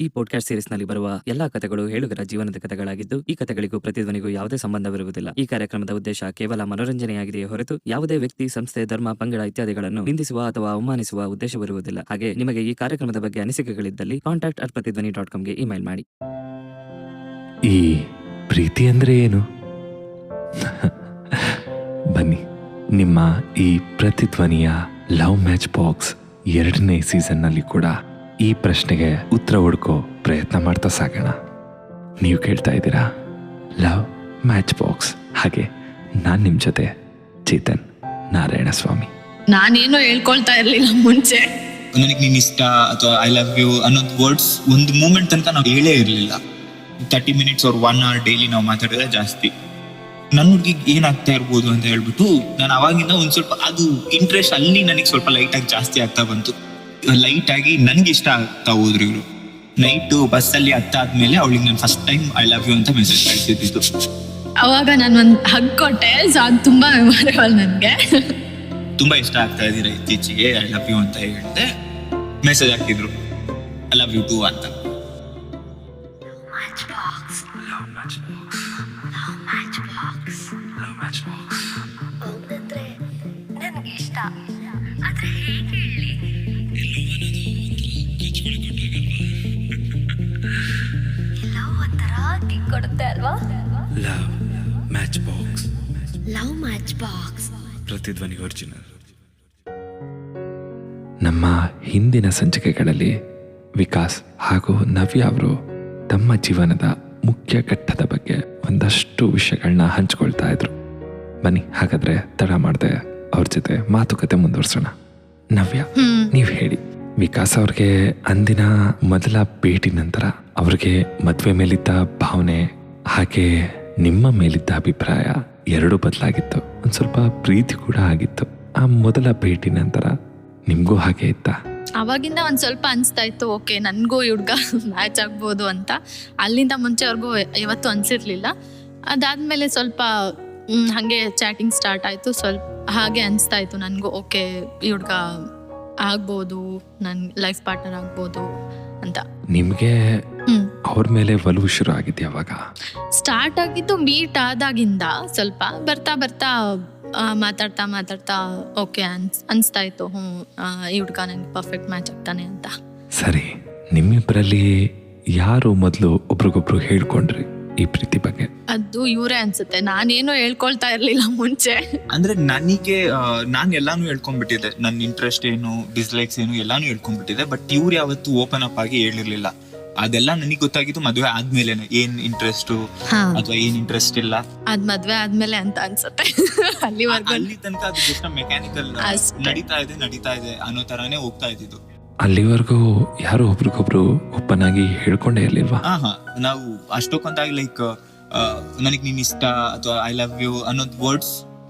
ಈ podcast series ನಲ್ಲಿ ಬರುವ ಎಲ್ಲಾ ಕಥೆಗಳು ಹೇಳುಗರ ಜೀವನದ ಕಥೆಗಳಾಗಿದ್ದು, ಈ ಕಥೆಗಳಿಗೂ ಪ್ರತಿಧ್ವನಿಗೂ ಯಾವುದೇ ಸಂಬಂಧವಿರುವುದಿಲ್ಲ. ಈ ಕಾರ್ಯಕ್ರಮದ ಉದ್ದೇಶ ಕೇವಲ ಮನೋರಂಜನೆಯಾಗಿದೆಯೇ ಹೊರತು ಯಾವುದೇ ವ್ಯಕ್ತಿ, ಸಂಸ್ಥೆ, ಧರ್ಮ, ಪಂಗಡ ಇತ್ಯಾದಿಗಳನ್ನು ನಿಂದಿಸುವ ಅಥವಾ ಅವಮಾನಿಸುವ ಉದ್ದೇಶವಿರುವುದಿಲ್ಲ. ಹಾಗೆ ನಿಮಗೆ ಈ ಕಾರ್ಯಕ್ರಮದ ಬಗ್ಗೆ ಅನಿಸಿಕೆಗಳಿದ್ದಲ್ಲಿ contact@pratidhwani.com ಗೆ ಇಮೇಲ್ ಮಾಡಿ. ಈ ಪ್ರೀತಿ ಅಂದ್ರೆ ಏನು? ಬನ್ನಿ, ನಿಮ್ಮ ಈ ಪ್ರತಿಧ್ವನಿಯ ಲವ್ ಮ್ಯಾಚ್ ಬಾಕ್ಸ್ 2ನೇ ಸೀಸನ್ನಲ್ಲಿ ಕೂಡ ಈ ಪ್ರಶ್ನೆಗೆ ಉತ್ತರ ಹುಡ್ಕೋ ಪ್ರಯತ್ನ ಮಾಡ್ತಾ ಸಾಗೋಣ. ನೀವು ಕೇಳ್ತಾ ಇದ್ದೀರಾ ಲವ್ ಮ್ಯಾಚ್ ಬಾಕ್ಸ್. ಹಾಗೆ ನಾನು ನಿಮ್ಮ ಜೊತೆ ಚೇತನ್ ನಾರಾಯಣ ಸ್ವಾಮಿ. ನಾನೇನು ಹೇಳ್ಕೊಳ್ತಾ ಇರ್ಲಿಲ್ಲ ಮುಂಚೆ. ನನಗೆ ನೀನ್ ಇಷ್ಟ ಅಥವಾ ಐ ಲವ್ ಯು ಅನ್ನೋದು ವರ್ಡ್ಸ್ ಒಂದು ಮೂಮೆಂಟ್ ತನಕ ನಾವು ಹೇಳೇ ಇರಲಿಲ್ಲ. 30 minutes or 1 hour ಡೈಲಿ ನಾವು ಮಾತಾಡಿದ್ರೆ ಜಾಸ್ತಿ. ನನ್ನ ಹುಡುಗಿಗೆ ಏನಾಗ್ತಾ ಇರ್ಬೋದು ಅಂತ ಹೇಳ್ಬಿಟ್ಟು ನಾನು ಅವಾಗಿಂದ ಒಂದ್ ಸ್ವಲ್ಪ ಅದು ಇಂಟ್ರೆಸ್ಟ್ ಅಲ್ಲಿ ನನಗೆ ಸ್ವಲ್ಪ ಲೈಟ್ ಆಗಿ ಜಾಸ್ತಿ ಆಗ್ತಾ ಬಂತು. ಲೈಟ್ ಆಗಿ ನನ್ಗೆ ಇಷ್ಟ ಆಗ್ತಾ ಹೋದ್ರು ಇವರು. ನೈಟ್ ಬಸ್ಸಲ್ಲಿ ಹತ್ತಾದ್ಮೇಲೆ ಅವಳಿಗೆ ನಾನು first time I love you ಅಂತ ಮೆಸೇಜ್ ಕಳಿಸಿದ್ದು. ಅವಾಗ ನಾನು ಒಂದು ಹಗ್ ಕೊಟ್ಟೆ. ಸೊ ಅದು ತುಂಬಾ ಮೆಮೊರೇಬಲ್ ನನಗೆ. ತುಂಬಾ ಇಷ್ಟ ಆಗ್ತಾ ಇದ್ದೀರಾ ಇತ್ತೀಚೆಗೆ, ಐ ಲವ್ ಯು ಅಂತ ಹೇಳಿದೆ. ಮೆಸೇಜ್ ಹಾಕಿದ್ರು ಐ ಲವ್ ಯು ಟು ಅಂತ. ಕೊಡುತ್ತೆ ಅಲ್ವಾ? Love match box, love match box, ಪ್ರತಿಧ್ವನಿ ಒರಿಜಿನಲ್. ನಮ್ಮ ಹಿಂದಿನ ಸಂಚಿಕೆಗಳಲ್ಲಿ ವಿಕಾಸ್ ಹಾಗೂ ನವ್ಯ ಅವರು ತಮ್ಮ ಜೀವನದ ಮುಖ್ಯ ಘಟ್ಟದ ಬಗ್ಗೆ ಒಂದಷ್ಟು ವಿಷಯಗಳನ್ನ ಹಂಚ್ಕೊಳ್ತಾ ಇದ್ರು. ಬನ್ನಿ, ಹಾಗಾದ್ರೆ ತಡ ಮಾಡದೆ ಅವ್ರ ಜೊತೆ ಮಾತುಕತೆ ಮುಂದುವರ್ಸೋಣ. ನವ್ಯ, ನೀವು ಹೇಳಿ, ವಿಕಾಸ್ ಅವ್ರಿಗೆ ಅಂದಿನ ಮೊದಲ ಭೇಟಿ ನಂತರ ಅವ್ರಿಗೆ ಮದುವೆ ಮೇಲಿದ್ದ ಭಾವನೆ ಹಾಗೆ ನಿಮ್ಮ ಮೇಲಿದ್ದ ಅಭಿಪ್ರಾಯ ಎರಡೂ ಬದಲಾಗಿತ್ತು. ಒಂದು ಸ್ವಲ್ಪ ಪ್ರೀತಿ ಕೂಡ ಆಗಿತ್ತು. ಆ ಮೊದಲ ಭೇಟಿ ನಂತರ ನಿಮ್ಗೂ ಹಾಗೆ ಇತ್ತಾ? ಅವಾಗಿಂದ ಒಂದ್ ಸ್ವಲ್ಪ ಅನ್ಸ್ತಾ ಇತ್ತು, ಓಕೆ ನನ್ಗೂ ಈ ಹುಡ್ಗ ಮ್ಯಾಚ್ ಆಗ್ಬೋದು ಅಂತ. ಅಲ್ಲಿಂದ ಮುಂಚೆವರೆಗೂ ಇವತ್ತು ಅನ್ಸಿರ್ಲಿಲ್ಲ. ಅದಾದ್ಮೇಲೆ ಸ್ವಲ್ಪ ಹಂಗೆ ಚಾಟಿಂಗ್ ಸ್ಟಾರ್ಟ್ ಆಯ್ತು. ಸ್ವಲ್ಪ ಹಾಗೆ ಅನ್ಸ್ತಾ ಇತ್ತು ನನ್ಗೂ, ಓಕೆ ಈ ಹುಡ್ಗ ಆಗ್ಬೋದು, ನನ್ ಲೈಫ್ ಪಾರ್ಟ್ನರ್ ಆಗ್ಬೋದು ಅಂತ. ನಿಮ್ಗೆ ಅವ್ರ ಮೇಲೆ ಒಲವು ಶುರು ಆಗಿದ್ಯಾ? ಅವಾಗ ಸ್ಟಾರ್ಟ್ ಆಗಿದ್ದು ಮೀಟ್ ಆದಾಗಿಂದ ಸ್ವಲ್ಪ ಬರ್ತಾ ಬರ್ತಾ ಮಾತಾಡ್ತಾ ಓಕೆ ಅನ್ಸ್ತಾ ಇತ್ತು, ಈ ಹುಡ್ಗ ನಂಗೆ ಪರ್ಫೆಕ್ಟ್ ಮ್ಯಾಚ್ ಆಗ್ತಾನೆ ಅಂತ. ಸರಿ, ನಿಮ್ಮಿಬ್ಬರಲ್ಲಿ ಯಾರು ಮೊದಲು ಒಬ್ರಿಗೊಬ್ರು ಹೇಳ್ಕೊಂಡ್ರಿ ಈ ಪ್ರೀತಿ ಬಗ್ಗೆ? ಅದು ಇವರೇ ಅನ್ಸುತ್ತೆ. ನಾನೇನು ಹೇಳ್ಕೊಳ್ತಾ ಇರ್ಲಿಲ್ಲ ಮುಂಚೆ. ಅಂದ್ರೆ ನನಗೆ ನಾನ್ ಎಲ್ಲಾನು ಹೇಳ್ಕೊಂಡ್ಬಿಟ್ಟಿದ್ದೆ. ನನ್ನ ಇಂಟ್ರೆಸ್ಟ್ ಏನು, ಡಿಸ್ಲೈಕ್ಸ್ ಏನು ಎಲ್ಲಾನು ಹೇಳ್ಕೊಂಡ್ಬಿಟ್ಟಿದ್ದೆ. ಬಟ್ ಇವ್ರು ಯಾವತ್ತು ಓಪನ್ ಅಪ್ ಆಗಿ ಹೇಳಿರ್ಲಿಲ್ಲ. ಅದೆಲ್ಲ ನನಗೆ ಗೊತ್ತಾಗಿದ್ದು ಮದುವೆ ಆದ್ಮೇಲೆ, ಏನ್ ಇಂಟ್ರೆಸ್ಟ್ ಅಥವಾ ಏನ್ ಇಂಟ್ರೆಸ್ಟ್ ಇಲ್ಲ ಅದ್ ಮದ್ವೆ ಆದ್ಮೇಲೆ ಅಂತ ಅನ್ಸುತ್ತೆ. ಅಲ್ಲಿ ತನಕ ಅದು ಜಸ್ಟ್ ಮೆಕ್ಯಾನಿಕಲ್ ನಡೀತಾ ಇದೆ ಅನ್ನೋ ತರಾನೇ ಹೋಗ್ತಾ ಇದ್ದಿದ್ದು. ಅಲ್ಲಿವರೆಗೂ ಯಾರು ಒಬ್ರಿಗೊಬ್ರು ಓಪನ್ ಆಗಿ ಹೇಳ್ಕೊಂಡೇ ಇರ್ಲಿಲ್ವಾ? ನಾವು ಅಷ್ಟೊಂದಾಗಿ ಲೈಕ್ ನನಗ್ ನೀನ್ ಇಷ್ಟ ಅಥವಾ ಐ ಲವ್ ಯು ಅನ್ನೋದ್ ವರ್ಡ್ಸ್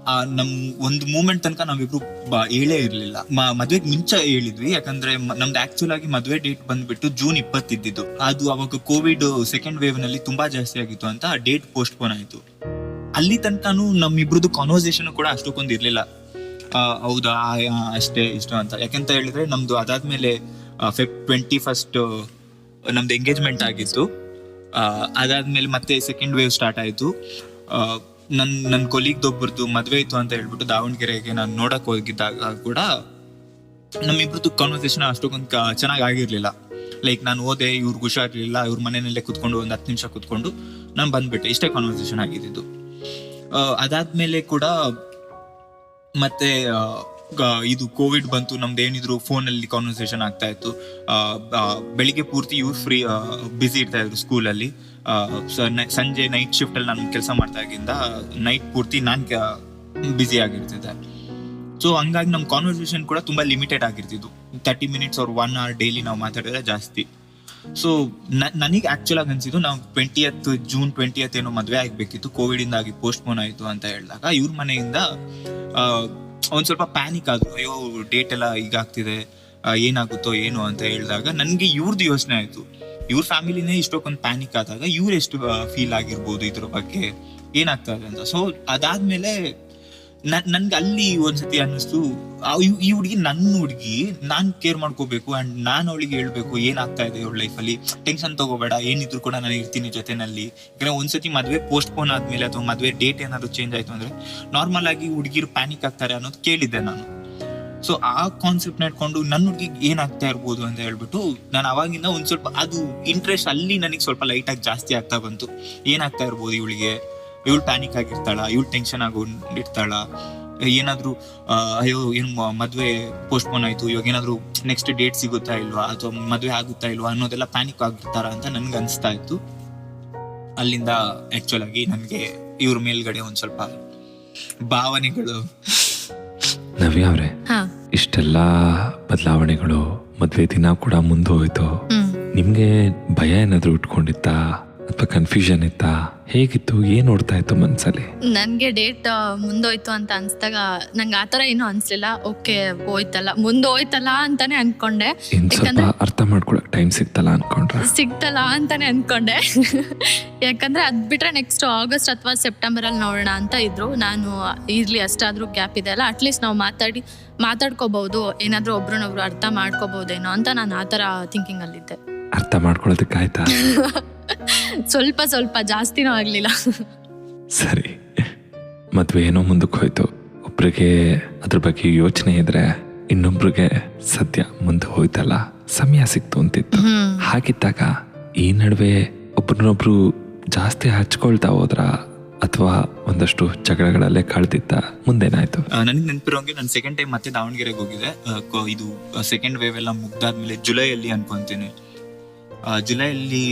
ನಮ್ ಒಂದು ಮೂಮೆಂಟ್ ತನಕ ನಾವಿಬ್ರು ಹೇಳೇ ಇರ್ಲಿಲ್ಲ. ಮದ್ವೆಗ್ ಮುಂಚೆ ಹೇಳಿದ್ವಿ, ಯಾಕಂದ್ರೆ ನಮ್ದು ಆಕ್ಚುಲ್ ಆಗಿ ಮದ್ವೆ ಡೇಟ್ ಬಂದ್ಬಿಟ್ಟು June 20 ಇದ್ದಿದ್ದು. ಅದು ಅವಾಗ ಕೋವಿಡ್ ಸೆಕೆಂಡ್ ವೇವ್ ನಲ್ಲಿ ತುಂಬಾ ಜಾಸ್ತಿ ಆಗಿತ್ತು ಅಂತ ಡೇಟ್ ಪೋಸ್ಟ್ ಪೋನ್ ಆಯ್ತು. ಅಲ್ಲಿ ತನಕನೂ ನಮ್ಮಿಬ್ರದ್ದು ಕಾನ್ವರ್ಸೇಷನ್ ಕೂಡ ಅಷ್ಟೊಂದು ಇರ್ಲಿಲ್ಲ. ಹೌದಾ ಅಷ್ಟೇ ಇಷ್ಟ ಅಂತ. ಯಾಕಂತ ಹೇಳಿದ್ರೆ ನಮ್ದು ಅದಾದ್ಮೇಲೆ Feb 21 ನಮ್ದು ಎಂಗೇಜ್ಮೆಂಟ್ ಆಗಿತ್ತು. ಅದಾದ್ಮೇಲೆ ಮತ್ತೆ ಸೆಕೆಂಡ್ ವೇವ್ ಸ್ಟಾರ್ಟ್ ಆಯ್ತು. ನನ್ನ ಕೊಲೀಗ್ದೊಬ್ಬರದು ಮದ್ವೆ ಇತ್ತು ಅಂತ ಹೇಳ್ಬಿಟ್ಟು ದಾವಣಗೆರೆಗೆ ನಾನು ನೋಡಕ್ ಹೋಗಿದ್ದಾಗ ಕೂಡ ನಮ್ಮಿಬ್ರದ್ದು ಕಾನ್ವರ್ಸೇಷನ್ ಅಷ್ಟೊಂದು ಚೆನ್ನಾಗಿ ಆಗಿರ್ಲಿಲ್ಲ. ಲೈಕ್ ನಾನು ಹೋದೆ, ಇವ್ರಿಗೆ ಹುಷಾರಿರ್ಲಿಲ್ಲ, ಇವ್ರ ಮನೆಯಲ್ಲೇ ಕುತ್ಕೊಂಡು ಒಂದು 10 ನಿಮಿಷ ಕುತ್ಕೊಂಡು ನಾನು ಬಂದ್ಬಿಟ್ಟೆ. ಇಷ್ಟೇ ಕಾನ್ವರ್ಸೇಷನ್ ಆಗಿದ್ದು. ಅದಾದ್ಮೇಲೆ ಕೂಡ ಮತ್ತೆ ಇದು ಕೋವಿಡ್ ಬಂತು. ನಮ್ದು ಏನಿದ್ರು ಫೋನ್ ಅಲ್ಲಿ ಕಾನ್ವರ್ಸೇಷನ್ ಆಗ್ತಾ ಇತ್ತು. ಬೆಳಿಗ್ಗೆ ಪೂರ್ತಿ ಇವ್ರು ಬಿಸಿ ಇರ್ತಾ ಇದ್ರು ಸ್ಕೂಲಲ್ಲಿ. ಸಂಜೆ ನೈಟ್ ಶಿಫ್ಟ್ ಅಲ್ಲಿ ನಾನು ಕೆಲಸ ಮಾಡ್ದಾಗಿಂದ ನೈಟ್ ಪೂರ್ತಿ ನಾನ್ ಬಿಸಿ ಆಗಿರ್ತಿದ್ದೆ. ಸೊ ಹಂಗಾಗಿ ನಮ್ ಕಾನ್ವರ್ಸೇಷನ್ ಕೂಡ ತುಂಬಾ ಲಿಮಿಟೆಡ್ ಆಗಿರ್ತಿದ್ದು. 30 minutes or 1 hour ಡೈಲಿ ನಾವು ಮಾತಾಡಿದ್ರೆ ಜಾಸ್ತಿ. ಸೊ ನನಗೆ ಆಕ್ಚುಲ್ ಆಗಿ ಅನ್ಸಿದ್ದು, ನಾವು June 20 ಏನೋ ಮದ್ವೆ ಆಗ್ಬೇಕಿತ್ತು, ಕೋವಿಡ್ ಇಂದಾಗಿ ಪೋಸ್ಟ್ ಪೋನ್ ಆಯ್ತು ಅಂತ ಹೇಳಿದಾಗ ಇವ್ರ ಮನೆಯಿಂದ ಒಂದ್ ಸ್ವಲ್ಪ ಪ್ಯಾನಿಕ್ ಆದ್ರು. ಅಯ್ಯೋ ಡೇಟ್ ಎಲ್ಲ ಈಗ ಆಗ್ತಿದೆ, ಏನಾಗುತ್ತೋ ಏನು ಅಂತ ಹೇಳಿದಾಗ ನನ್ಗೆ ಇವ್ರದ್ದು ಯೋಚನೆ ಆಯ್ತು. ಇವ್ರ ಫ್ಯಾಮಿಲಿನೇ ಇಷ್ಟೊಂದು ಪ್ಯಾನಿಕ್ ಆದಾಗ ಇವ್ರು ಎಷ್ಟು ಫೀಲ್ ಆಗಿರ್ಬೋದು ಇದ್ರ ಬಗ್ಗೆ, ಏನಾಗ್ತಾ ಇದೆ ಅಂತ. ಸೊ ಅದಾದ್ಮೇಲೆ ನನ್ಗೆ ಅಲ್ಲಿ ಒಂದ್ಸತಿ ಅನ್ನಿಸ್ತು ಈ ಹುಡುಗಿ ನನ್ನ ಹುಡುಗಿ ನಾನ್ ಕೇರ್ ಮಾಡ್ಕೋಬೇಕು ಅಂಡ್ ನಾನು ಅವಳಿಗೆ ಹೇಳ್ಬೇಕು ಏನಾಗ್ತಾ ಇದೆ ಅವಳ ಲೈಫಲ್ಲಿ, ಟೆನ್ಷನ್ ತಗೋಬೇಡ, ಏನಿದ್ರು ಕೂಡ ನಾನು ಇರ್ತೀನಿ ಜೊತೆನಲ್ಲಿ. ಯಾಕಂದ್ರೆ ಒಂದ್ಸತಿ ಮದ್ವೆ ಪೋಸ್ಟ್ಪೋನ್ ಆದ್ಮೇಲೆ ಅಥವಾ ಮದ್ವೆ ಡೇಟ್ ಏನಾದ್ರು ಚೇಂಜ್ ಆಯ್ತು ಅಂದ್ರೆ ನಾರ್ಮಲ್ ಆಗಿ ಹುಡುಗಿರು ಪ್ಯಾನಿಕ್ ಆಗ್ತಾರೆ ಅನ್ನೋದು ಕೇಳಿದ್ದೆ ನಾನು. ಸೊ ಆ ಕಾನ್ಸೆಪ್ಟ್ ಇಟ್ಕೊಂಡು ನನ್ನ ಹುಡುಗಿಗೆ ಏನಾಗ್ತಾ ಇರ್ಬೋದು ಅಂತ ಹೇಳ್ಬಿಟ್ಟು ನಾನು ಅವಾಗಿಂದ ಒಂದ್ ಸ್ವಲ್ಪ ಅದು ಇಂಟ್ರೆಸ್ಟ್ ಅಲ್ಲಿ ನನಗೆ ಸ್ವಲ್ಪ ಲೈಟ್ ಆಗಿ ಜಾಸ್ತಿ ಆಗ್ತಾ ಬಂತು. ಏನಾಗ್ತಾ ಇರ್ಬೋದು ಇವಳಿಗೆ, ಇವಳು ಪ್ಯಾನಿಕ್ ಆಗಿರ್ತಾಳ, ಇವಳು ಟೆನ್ಷನ್ ಆಗೋണ്ടിರ್ತಾಳ, ಏನಾದ್ರು ಅಯ್ಯೋ ಏನು ಮದ್ವೆ ಪೋಸ್ಟ್ಪೋನ್ ಆಯ್ತು, ಇವಾಗ ಏನಾದ್ರು ನೆಕ್ಸ್ಟ್ ಡೇಟ್ ಸಿಗುತ್ತಾ ಇಲ್ವಾ ಅಥವಾ ಮದ್ವೆ ಆಗುತ್ತಾ ಇಲ್ವಾ ಅನ್ನೋದೆಲ್ಲ ಪ್ಯಾನಿಕ್ ಆಗಿರ್ತಾರ ಅಂತ ನನ್ಗೆ ಅನ್ಸ್ತಾ ಇತ್ತು. ಅಲ್ಲಿಂದ ಆಕ್ಚುಲ್ ಆಗಿ ನನ್ಗೆ ಇವ್ರ ಮೇಲ್ಗಡೆ ಒಂದ್ ಸ್ವಲ್ಪ ಭಾವನೆಗಳು. ನವ್ಯ ಅವ್ರೆ, ಇಷ್ಟೆಲ್ಲ ಬದಲಾವಣೆಗಳು, ಮದ್ವೆ ದಿನ ಕೂಡ ಮುಂದೆ ಹೋಯ್ತು, ನಿಮ್ಗೆ ಭಯ ಏನಾದ್ರು ಉಟ್ಕೊಂಡಿತ್ತಾ ಅಥವಾ ಕನ್ಫ್ಯೂಷನ್ ಇತ್ತಾ? ಹೇಗಿತ್ತು? ಏನ್ ನೋಡ್ತಾ ಇತ್ತು ಮನ್ಸಲ್ಲಿ? ನನ್ಗೆ ಡೇಟ್ ಮುಂದೋಯ್ತು ಅಂತ ಅನ್ಸ್ದಾಗ ನಂಗೆ ಆತರ ಏನು ಅನ್ಸ್ಲಿಲ್ಲ. ಓಕೆ ಹೋಯ್ತಲ್ಲ, ಮುಂದೋಯ್ತಲ್ಲ ಅಂತಾನೆ ಅನ್ಕೊಂಡೆ. ಇನ್ ಸ್ವಲ್ಪ ಅರ್ಥ ಮಾಡ್ಕೊಳಕ್ ಟೈಮ್ ಸಿಗ್ತಲ್ಲ ಅಂತಾನೆ ಅನ್ಕೊಂಡೆ. ಯಾಕಂದ್ರೆ ಅದ್ ಬಿಟ್ರೆ ನೆಕ್ಸ್ಟ್ ಆಗಸ್ಟ್ ಅಥವಾ ಸೆಪ್ಟೆಂಬರ್ ಅಲ್ಲಿ ನೋಡೋಣ ಅಂತ ಇದ್ರು. ನಾನು ಇರ್ಲಿ ಅಷ್ಟಾದ್ರೂ ಗ್ಯಾಪ್ ಇದೆ ಅಲ್ಲ, ಅಟ್ಲೀಸ್ಟ್ ನಾವು ಮಾತಾಡ್ಕೋಬಹುದು, ಏನಾದ್ರೂ ಒಬ್ರನ್ನೊಬ್ರು ಅರ್ಥ ಮಾಡ್ಕೋಬಹುದೇನೋ ಅಂತ ನಾನು ಆತರ ಥಿಂಕಿಂಗ್ ಅಲ್ಲಿದ್ದೆ. ಅರ್ಥ ಮಾಡ್ಕೊಳ್ಳೋದಕ್ಕಾಯ್ತಾ? ಸ್ವಲ್ಪ ಜಾಸ್ತಿನೂ ಆಗ್ಲಿಲ್ಲ. ಸರಿ, ಮದ್ವೆ ಏನೋ ಮುಂದಕ್ಕೆ ಹೋಯ್ತು. ಒಬ್ರಿಗೆ ಅದ್ರ ಬಗ್ಗೆ ಯೋಚನೆ ಇದ್ರೆ ಇನ್ನೊಬ್ರಿಗೆ ಸದ್ಯ ಮುಂದೆ ಹೋಯ್ತಲ್ಲ, ಸಮಯ ಸಿಕ್ತು ಅಂತಿತ್ತು. ಹಾಗಿದ್ದಾಗ ಈ ನಡುವೆ ಒಬ್ರನ್ನೊಬ್ರು ಜಾಸ್ತಿ ಹಚ್ಕೊಳ್ತಾ ಹೋದ್ರ ಅಥವಾ ಒಂದಷ್ಟು ಜಗಳಗಳಲ್ಲೇ ಕಳ್ದಿತ್ತ? ಮುಂದೇನಾಯ್ತು? ನನಗೆ ನೆನಪಿರೋಂಗೆ ನಾನು ಸೆಕೆಂಡ್ ಟೈಮ್ ಮತ್ತೆ ದಾವಣಗೆರೆಗೆ ಹೋಗಿದ್ದೆ. ಇದು ಸೆಕೆಂಡ್ ವೇವ್ ಎಲ್ಲ ಮುಗ್ದಾದ್ಮೇಲೆ ಜುಲೈಯಲ್ಲಿ ಅನ್ಕೊಂತೀನಿ. ಜುಲೈಯಲ್ಲಿ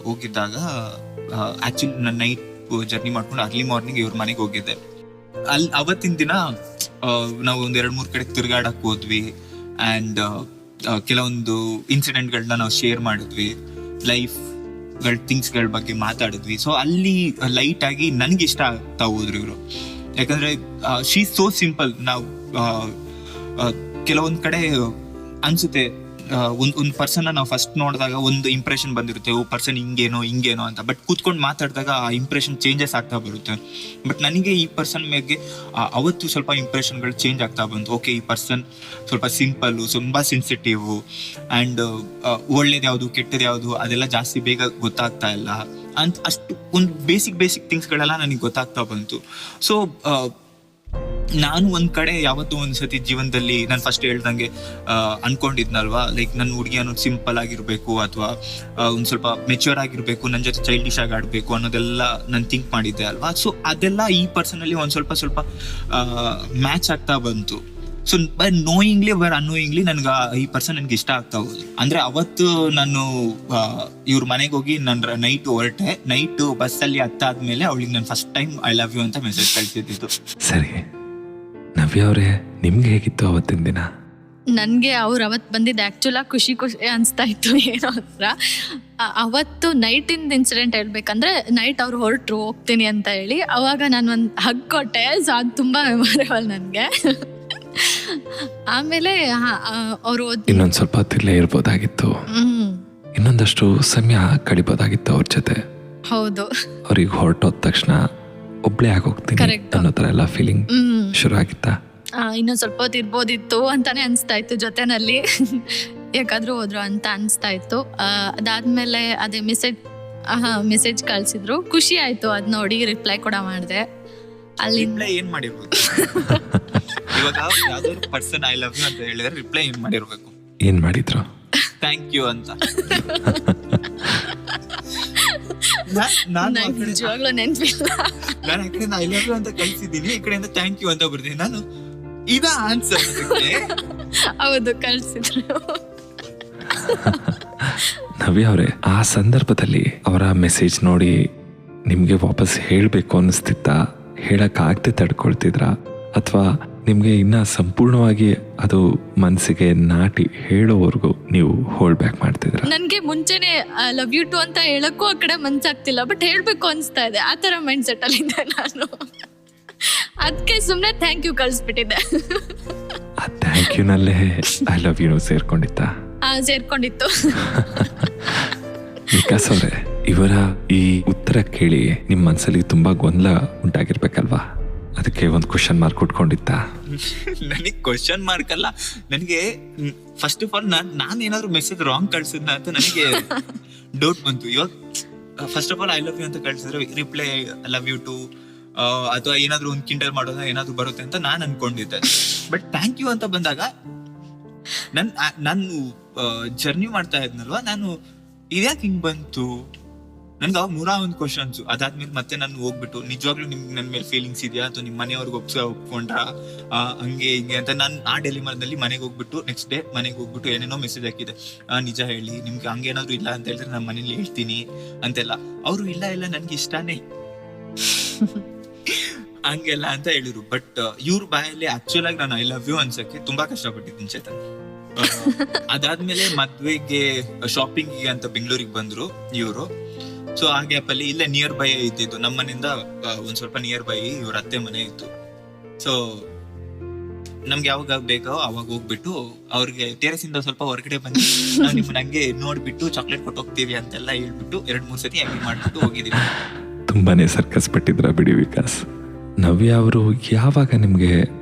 ಹೋಗಿದ್ದಾಗ ಆಕ್ಚುಲಿ ನಾನು ನೈಟ್ ಜರ್ನಿ ಮಾಡ್ಕೊಂಡು ಅರ್ಲಿ ಮಾರ್ನಿಂಗ್ ಇವ್ರ ಮನೆಗೆ ಹೋಗಿದ್ದೆ. ಅವತ್ತಿನ ದಿನ ನಾವು ಒಂದ್ 2-3 ಕಡೆ ತಿರ್ಗಾಡಕ್ ಹೋದ್ವಿ ಅಂಡ್ ಕೆಲವೊಂದು ಇನ್ಸಿಡೆಂಟ್ಗಳನ್ನ ನಾವು ಶೇರ್ ಮಾಡಿದ್ವಿ, ಥಿಂಗ್ಸ್ಗಳ ಬಗ್ಗೆ ಮಾತಾಡಿದ್ವಿ. ಸೊ ಅಲ್ಲಿ ಲೈಟ್ ಆಗಿ ನನ್ಗೆ ಇಷ್ಟ ಆಗ್ತಾ ಹೋದ್ರು ಇವರು. ಯಾಕಂದ್ರೆ ಶೀ ಸೋ ಸಿಂಪಲ್. ನಾವು ಕೆಲವೊಂದ್ ಕಡೆ ಅನ್ಸುತ್ತೆ ಒಂದ್ ಪರ್ಸನ್ ನಾವು ಫಸ್ಟ್ ನೋಡಿದಾಗ ಒಂದು ಇಂಪ್ರೆಷನ್ ಬಂದಿರುತ್ತೆ, ಓ ಪರ್ಸನ್ ಹಿಂಗೇನೋ ಅಂತ. ಬಟ್ ಕೂತ್ಕೊಂಡು ಮಾತಾಡಿದಾಗ ಆ ಇಂಪ್ರೆಷನ್ ಚೇಂಜಸ್ ಆಗ್ತಾ ಬರುತ್ತೆ. ಬಟ್ ನನಗೆ ಈ ಪರ್ಸನ್ ಮೇಲೆ ಅವತ್ತು ಸ್ವಲ್ಪ ಇಂಪ್ರೆಷನ್ಗಳು ಚೇಂಜ್ ಆಗ್ತಾ ಬಂತು. ಓಕೆ, ಈ ಪರ್ಸನ್ ಸ್ವಲ್ಪ ಸಿಂಪಲ್, ತುಂಬಾ ಸೆನ್ಸಿಟಿವ್ ಅಂಡ್ ಒಳ್ಳೇದು ಯಾವುದು ಕೆಟ್ಟದ್ದು ಯಾವುದು ಅದೆಲ್ಲ ಜಾಸ್ತಿ ಬೇಗ ಗೊತ್ತಾಗ್ತಾ ಇಲ್ಲ ಅಂತ ಅಷ್ಟು ಒಂದು ಬೇಸಿಕ್ ಥಿಂಗ್ಸ್ಗಳೆಲ್ಲ ನನಗೆ ಗೊತ್ತಾಗ್ತಾ ಬಂತು. ಸೊ ನಾನು ಒಂದ್ ಕಡೆ ಯಾವತ್ತೂ ಒಂದ್ಸತಿ ಜೀವನದಲ್ಲಿ ನಾನು ಫಸ್ಟ್ ಹೇಳ್ದಂಗೆ ಅನ್ಕೊಂಡಿದ್ನಲ್ವಾ, ಲೈಕ್ ನನ್ನ ಹುಡುಗಿ ಅನ್ನೋದು ಸಿಂಪಲ್ ಆಗಿರ್ಬೇಕು ಅಥವಾ ಒಂದ್ ಸ್ವಲ್ಪ ಮೆಚ್ಯೂರ್ ಆಗಿರ್ಬೇಕು, ನನ್ನ ಜೊತೆ ಚೈಲ್ಡಿಶ್ ಆಗಿ ಆಡ್ಬೇಕು ಅನ್ನೋದೆಲ್ಲ ನಾನು ಥಿಂಕ್ ಮಾಡಿದ್ದೆ ಅಲ್ವಾ. ಸೊ ಅದೆಲ್ಲ ಈ ಪರ್ಸನ್ ಅಲ್ಲಿ ಒಂದ್ ಸ್ವಲ್ಪ ಮ್ಯಾಚ್ ಆಗ್ತಾ ಬಂತು. ಸೊ ಬೈ ನೋಯಿಂಗ್ಲಿ ಬರ್ ಅನ್ನೋಯಿಂಗ್ಲಿ ನನ್ಗೆ ಈ ಪರ್ಸನ್ ನನ್ಗೆ ಇಷ್ಟ ಆಗ್ತಾ ಹೋದ್ರು. ಅಂದ್ರೆ ಅವತ್ತು ನಾನು ಇವ್ರ ಮನೆಗೆ ಹೋಗಿ ನಾನು ನೈಟ್ ಹೊರಟೆ. ನೈಟ್ ಬಸ್ಸಲ್ಲಿ ಹತ್ತಾದ್ಮೇಲೆ ಅವಳಿಗೆ ನಾನು first time I love you ಅಂತ ಮೆಸೇಜ್ ಕಳ್ಸಿದ್ದು. ಸರಿ ನವ್ಯ ಅವರೇ, ನಿಮ್ಗೆ ಹೇಗಿತ್ತು ಅವತ್ತಿನ ದಿನ? ನನ್ಗೆ ಅವ್ರು ಅವತ್ತು ಬಂದಿದ್ದು ಆಕ್ಚುಲ ಖುಷಿ ಅನ್ಸ್ತಾ ಇತ್ತು. ಏನೋ ಹತ್ರ ಅವತ್ತು ನೈಟಿಂದ ಇನ್ಸಿಡೆಂಟ್ ಹೇಳ್ಬೇಕಂದ್ರೆ, ನೈಟ್ ಅವ್ರು ಹೊರಟ್ರು ಹೋಗ್ತೀನಿ ಅಂತ ಹೇಳಿ, ಅವಾಗ ನಾನು ಒಂದು ಹಗ್ ಕೊಟ್ಟೆ. ಸೊ ಅದು ತುಂಬಾ ಮೆಮೊರೇಬಲ್ ನನ್ಗೆ. ಆಮೇಲೆ ಅವರು ಇನ್ನೊಂದ್ ಸ್ವಲ್ಪ ಹೊತ್ತಿಲ್ಲೇ ಇರ್ಬೋದಾಗಿತ್ತು, ಇನ್ನೊಂದಷ್ಟು ಸಮಯ ಕಳಿಬೋದಾಗಿತ್ತು ಅವ್ರ ಜೊತೆ. ಹೌದು, ಅವ್ರಿಗೆ ಹೊರಟೋದ ತಕ್ಷಣ ಒಬ್ಳೆ ಆಗೋಗ್ತೀನಿ ಅನ್ನೋ ತರ ಎಲ್ಲ ಫೀಲಿಂಗ್ ಶುರು ಆಗಿತ್ತಾ? ಇನ್ನೊಂದ್ ಸ್ವಲ್ಪ ಹೊತ್ತು ಇರ್ಬೋದಿತ್ತು ಅಂತಾನೆ ಅನ್ಸ್ತಾ ಇತ್ತು ಜೊತೆನಲ್ಲಿ. ಯಾಕಾದ್ರೂ ಹೋದ್ರು ಅಂತ ಅನ್ಸ್ತಾ ಇತ್ತು. ಅದಾದ್ಮೇಲೆ ಅದೇ ಮೆಸೇಜ್ ಕಳ್ಸಿದ್ರು, ಖುಷಿ ಆಯ್ತು ಅದ್ ನೋಡಿ. ರಿಪ್ಲೈ ಕೂಡ ಮಾಡಿದೆ. ಅಲ್ಲಿ ಏನ್ ಮಾಡಿರ್ಬೇಕು ಇವಾಗ ಯಾವ್ದಾದ್ರು ಪರ್ಸನ್ ಐ ಲವ್ ಯು ಅಂತ ಹೇಳಿದ್ರೆ ರಿಪ್ಲೈ ಏನ್ ಮಾಡಿರ್ಬೇಕು? ಏನ್ ಮಾಡಿದ್ರು? ಥ್ಯಾಂಕ್ ಯು ಅಂತ. ನಿಜವಾಗ್ಲೂ ನೆನ್ಪಿಲ್ಲ. ನಾನು ಆ ಕಡೆಯಿಂದ ಐ ಲವ್ ಯು ಅಂತ ಕಳ್ಸಿದ್ದೀನಿ, ಈ ಕಡೆಯಿಂದ ಥ್ಯಾಂಕ್ ಯು ಅಂತ ಬರ್ತೀನಿ. ನಾನು ಇದ ಆನ್ಸರ್. ಹೌದು, ಕಳ್ಸಿದ್ರು. ನವ್ಯ ಅವರೇ, ಆ ಸಂದರ್ಭದಲ್ಲಿ ಅವರ ಮೆಸೇಜ್ ನೋಡಿ ನಿಮ್ಗೆ ವಾಪಸ್ ಹೇಳ್ಬೇಕು ಅನಿಸ್ತಿತ್ತಾ? ಹೇಳಕ್ ಆಗದೆ ತಡ್ಕೊಳ್ತಿದ್ರ ಅಥವಾ ನಿಮ್ಗೆ ಇನ್ನ ಸಂಪೂರ್ಣವಾಗಿ ಅದು ಮನಸ್ಸಿಗೆ ನಾಟಿ ಹೇಳೋವರೆಗೂ ನೀವು ಹೋಲ್ಡ್ ಬ್ಯಾಕ್ ಮಾಡ್ತಿದ್ರ? ನನ್ಗೆ ಮುಂಚೆನೆ ಲವ್ ಯು ಟು ಅಂತ ಹೇಳಕ್ಕೂ ಆ ಕಡೆ ಮನ್ಸಾಗ್ತಿಲ್ಲ, ಬಟ್ ಹೇಳ್ಬೇಕು ಅನ್ಸ್ತಾ ಇದೆ. ಆ ತರ ಮೈಂಡ್ ಸೆಟ್ ಅಲ್ಲಿ ಇದ್ದೆ ನಾನು. ಅದಕ್ಕೆ ಸುಮ್ನೆ ಥ್ಯಾಂಕ್ ಯು ಕಳ್ಸ್ಬಿಟ್ಟಿದ್ದೆ. ಆ ಥ್ಯಾಂಕ್ ಯು ನಲ್ಲೇ ಐ ಲವ್ ಯು ಸೇರ್ಕೊಂಡಿತ್ತಾ? ಸೇರ್ಕೊಂಡಿತ್ತು. ವಿಕಾಸ್ ಅವರೇ, ಇವರ ಈ ಉತ್ತರ ಕೇಳಿ ನಿಮ್ ಮನ್ಸಲ್ಲಿ ತುಂಬಾ ಗೊಂದಲ ಉಂಟಾಗಿರ್ಬೇಕಲ್ವಾ? ಅದಕ್ಕೆ ಒಂದು ಕ್ವಶನ್ ಮಾರ್ಕ್ ಉಟ್ಕೊಂಡಿತ್ತ? ನನಗೆ ಕ್ವಶನ್ ಮಾರ್ಕ್ ಅಲ್ಲ, ನನಗೆ ಫಸ್ಟ್ ಆಫ್ ಆಲ್ ನಾನು ಏನಾದ್ರು ಮೆಸೇಜ್ ರಾಂಗ್ ಕಳ್ಸಿದ್ನ ಅಂತ ನನಗೆ ಡೌಟ್ ಬಂತು. ಇವಾಗ first of all I love you ಅಂತ ಕಳ್ಸಿದ್ರೆ reply I love you too ಅಥವಾ ಏನಾದ್ರು ಒಂದು ಕಿಂಡಲ್ ಮಾಡೋದ ಏನಾದ್ರು ಬರುತ್ತೆ ಅಂತ ನಾನು ಅನ್ಕೊಂಡಿದ್ದೆ. ಬಟ್ ಥ್ಯಾಂಕ್ ಯು ಅಂತ ಬಂದಾಗ ನಾನು ಜರ್ನಿ ಮಾಡ್ತಾ ಇದ್ನಲ್ವಾ, ನಾನು ಇದ್ಯಾಕೆ ಹಿಂಗ್ ಬಂತು ನನ್ಗೆ ಅವಾಗ 101 ಕ್ವಶನ್ಸ್. ಅದಾದ್ಮೇಲೆ ಮತ್ತೆ ನಾನು ಹೋಗ್ಬಿಟ್ಟು ನಿಜವಾಗ್ಲೂ ನಿಮ್ಗೆ ನನ್ ಮೇಲೆ ಫೀಲಿಂಗ್ಸ್ ಇದೆಯಾ ಅಥವಾ ನಿಮ್ ಮನೆಯವ್ರಿಗೆ ಒಪ್ಕೊಂಡ್ರ ಹಂಗೆ ಹಿಂಗೆ ಅಂತ ನಾನು ಆ ಡೆಲಿಮರ್ನಲ್ಲಿ ಮನೆಗೆ ಹೋಗ್ಬಿಟ್ಟು ನೆಕ್ಸ್ಟ್ ಡೇ ಮನೆಗೆ ಹೋಗ್ಬಿಟ್ಟು ಏನೇನೋ ಮೆಸೇಜ್ ಹಾಕಿದೆ, ನಿಜ ಹೇಳಿ ನಿಮ್ಗೆ ಹಂಗೇನಾದ್ರು ಇಲ್ಲ ಅಂತ ಹೇಳಿದ್ರೆ ನಾನು ಮನೇಲಿ ಹೇಳ್ತೀನಿ ಅಂತೆಲ್ಲ. ಅವರು ಇಲ್ಲ ನನ್ಗೆ ಇಷ್ಟಾನೇ ಹಂಗೆಲ್ಲ ಅಂತ ಹೇಳಿದ್ರು. ಬಟ್ ಇವ್ರ ಬಾಯಲ್ಲಿ ಆಕ್ಚುಲ್ ಆಗಿ ನಾನು ಐ ಲವ್ ಯು ಅನ್ಸಕ್ಕೆ ತುಂಬಾ ಕಷ್ಟಪಟ್ಟಿದ್ದೀನಿ ಚೇತನ್. ಅದಾದ್ಮೇಲೆ ಮದ್ವೆಗೆ ಶಾಪಿಂಗ್ ಅಂತ ಬೆಂಗಳೂರಿಗೆ ಬಂದ್ರು ಇವರು. ಸೊ ಆ ಗ್ಯಾಪ್ ಅಲ್ಲಿ ಇಲ್ಲೇ ನಿಯರ್ ಬೈ ಇದ್ದಿದ್ದು, ನಮ್ಮ ಮನೆಯಿಂದ ಒಂದ್ ಸ್ವಲ್ಪ ನಿಯರ್ ಬೈ ಇವ್ರ ಅತ್ತೆ ಮನೆ ಇತ್ತು. ಸೊ ನಮ್ಗೆ ಯಾವಾಗ ಬೇಕೋ ಅವಾಗ ಹೋಗ್ಬಿಟ್ಟು ಅವ್ರಿಗೆ ಟೆರೆಸ್ ಇಂದ ಸ್ವಲ್ಪ ಹೊರಗಡೆ ಬಂದು ನಿಮ್ಮನ್ನ ಹಂಗೆ ನೋಡ್ಬಿಟ್ಟು ಚಾಕ್ಲೇಟ್ ಕೊಟ್ಟು ಹೋಗ್ತೀವಿ ಅಂತೆಲ್ಲ ಹೇಳ್ಬಿಟ್ಟು 2-3 ಸತಿ ಹಂಗೆ ಮಾಡ್ಬಿಟ್ಟು ಹೋಗಿದೀವಿ. ತುಂಬಾನೇ ಸರ್ಕಸ್ ಪಟ್ಟಿದ್ರ ಬಿಡಿ ವಿಕಾಸ್. ನವ್ಯ ಅವರು ಯಾವಾಗ ನಿಮ್ಗೆ